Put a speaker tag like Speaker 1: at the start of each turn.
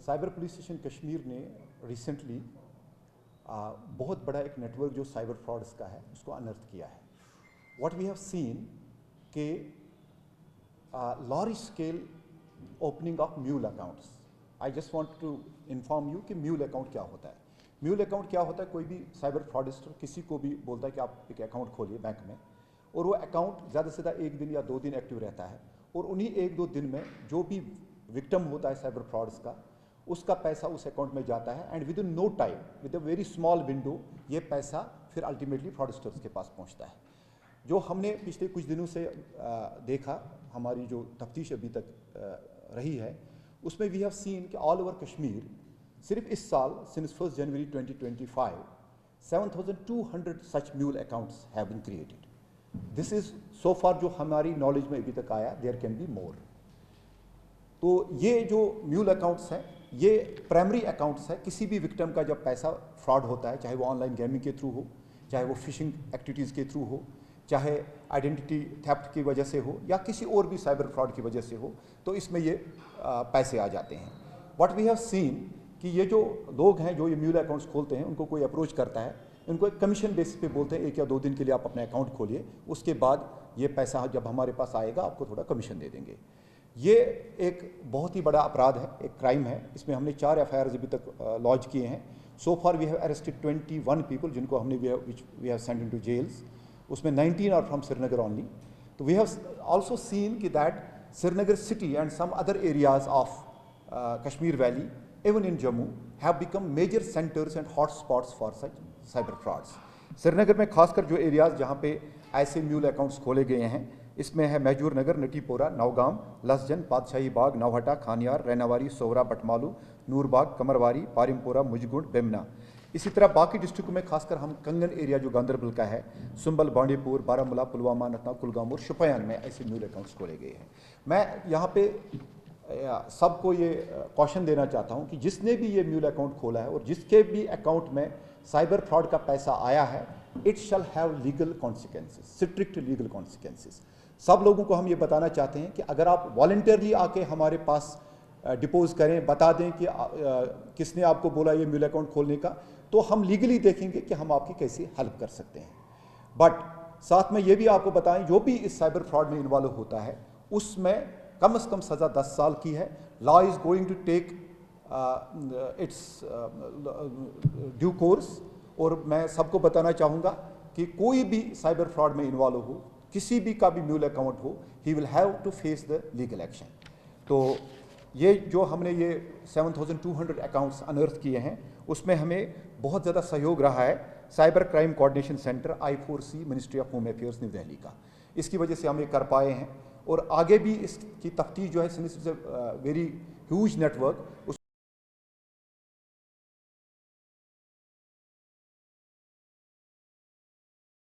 Speaker 1: Cyber police station Kashmir ने recently बहुत बड़ा एक नेटवर्क जो साइबर फ्रॉड्स का है उसको अनर्थ किया है. व्हाट वी हैव सीन के large scale opening of mule accounts. I just want to inform you कि mule account क्या होता है. Mule account क्या होता है, कोई भी साइबर फ्रॉडिस्टर किसी को भी बोलता है कि आप एक अकाउंट खोलिए बैंक में, और वो अकाउंट ज़्यादा से ज़्यादा 1 दिन या 2 दिन एक्टिव रहता है, और उन्हीं 1-2 दिन में जो भी विक्टिम होता है साइबर फ्रॉड्स का, उसका पैसा उस अकाउंट में जाता है, and within no time, with a very small window, ये पैसा फिर अल्टीमेटली फ्रॉडिस्टर्स के पास पहुँचता है. जो हमने पिछले कुछ दिनों से देखा, हमारी जो तफ्तीश अभी तक रही है, उसमें वी हैव सीन कि ऑल ओवर कश्मीर सिर्फ इस साल since 1 January 2025 7,200 such mule accounts have been created. This is so far जो हमारी नॉलेज में अभी तक आया. There can be more. तो ये जो म्यूल अकाउंट्स हैं, ये प्राइमरी अकाउंट्स है. किसी भी विक्टिम का जब पैसा फ्रॉड होता है, चाहे वो ऑनलाइन गेमिंग के थ्रू हो, चाहे वो फिशिंग एक्टिविटीज़ के थ्रू हो, चाहे आइडेंटिटी थेफ्ट की वजह से हो, या किसी और भी साइबर फ्रॉड की वजह से हो, तो इसमें ये पैसे आ जाते हैं. व्हाट वी हैव सीन कि ये जो लोग हैं जो ये म्यूल अकाउंट्स खोलते हैं, उनको कोई अप्रोच करता है, उनको एक कमीशन बेसिस पे बोलते हैं 1 या 2 दिन के लिए आप अपना अकाउंट खोलिए, उसके बाद ये पैसा जब हमारे पास आएगा आपको थोड़ा कमीशन दे देंगे. ये एक बहुत ही बड़ा अपराध है, एक क्राइम है. इसमें हमने 4 FIRs अभी तक लॉन्च किए हैं. So far we have arrested 21 people जिनको हमने we have send into jails. उसमें 19 आर फ्रॉम श्रीनगर ओनली. तो वी हैव ऑल्सो सीन कि that Srinagar city and some other areas of Kashmir valley, even in Jammu, have become major centres and hot spots for such cyber frauds. Srinagar में खासकर जो areas जहाँ पे ऐसे mule accounts खोले गए हैं, इसमें है महजूर नगर, नटीपोरा, नौगाम, लसजन, पातशाही बाग, नौहटा, खानियार, रैनावारी, सोहरा, बटमालू, नूरबाग, कमरवारी, पारिमपोरा, मुजगुंड, बेमना. इसी तरह बाकी डिस्ट्रिक्टों में खासकर हम कंगन एरिया जो गांदरबल का है, सुंबल, बांडीपुर, बारामूला, पुलवामा, अनंतनाग, कुलगाम और शुपयान में ऐसे म्यूल अकाउंट्स खोले गए हैं. मैं यहाँ पे सबको ये कॉशन देना चाहता हूँ कि जिसने भी ये म्यूल अकाउंट खोला है और जिसके भी अकाउंट में साइबर फ्रॉड का पैसा आया है, it shall have legal consequences, strict legal consequences. सब लोगों को हम ये बताना चाहते हैं कि अगर आप वॉलंटियरली आके हमारे पास डिपोज करें, बता दें कि किसने आपको बोला ये म्यूल अकाउंट खोलने का, तो हम लीगली देखेंगे कि हम आपकी कैसे हेल्प कर सकते हैं. बट साथ में ये भी आपको बताएं, जो भी इस साइबर फ्रॉड में इन्वॉल्व होता है उसमें कम से कम सज़ा 10 साल की है. Law is going to take its due course. और मैं सबको बताना चाहूँगा कि कोई भी साइबर फ्रॉड में इन्वॉल्व हो, किसी भी का भी म्यूल अकाउंट हो, he will have to face the legal action. तो ये जो हमने ये 7,200 अकाउंट्स अनर्थ किए हैं, उसमें हमें बहुत ज़्यादा सहयोग रहा है cyber crime coordination centre I4C, ministry of home affairs, new Delhi का. इसकी वजह से हम ये कर पाए हैं, और आगे भी इसकी तफ्तीश जो है, वेरी ह्यूज नेटवर्क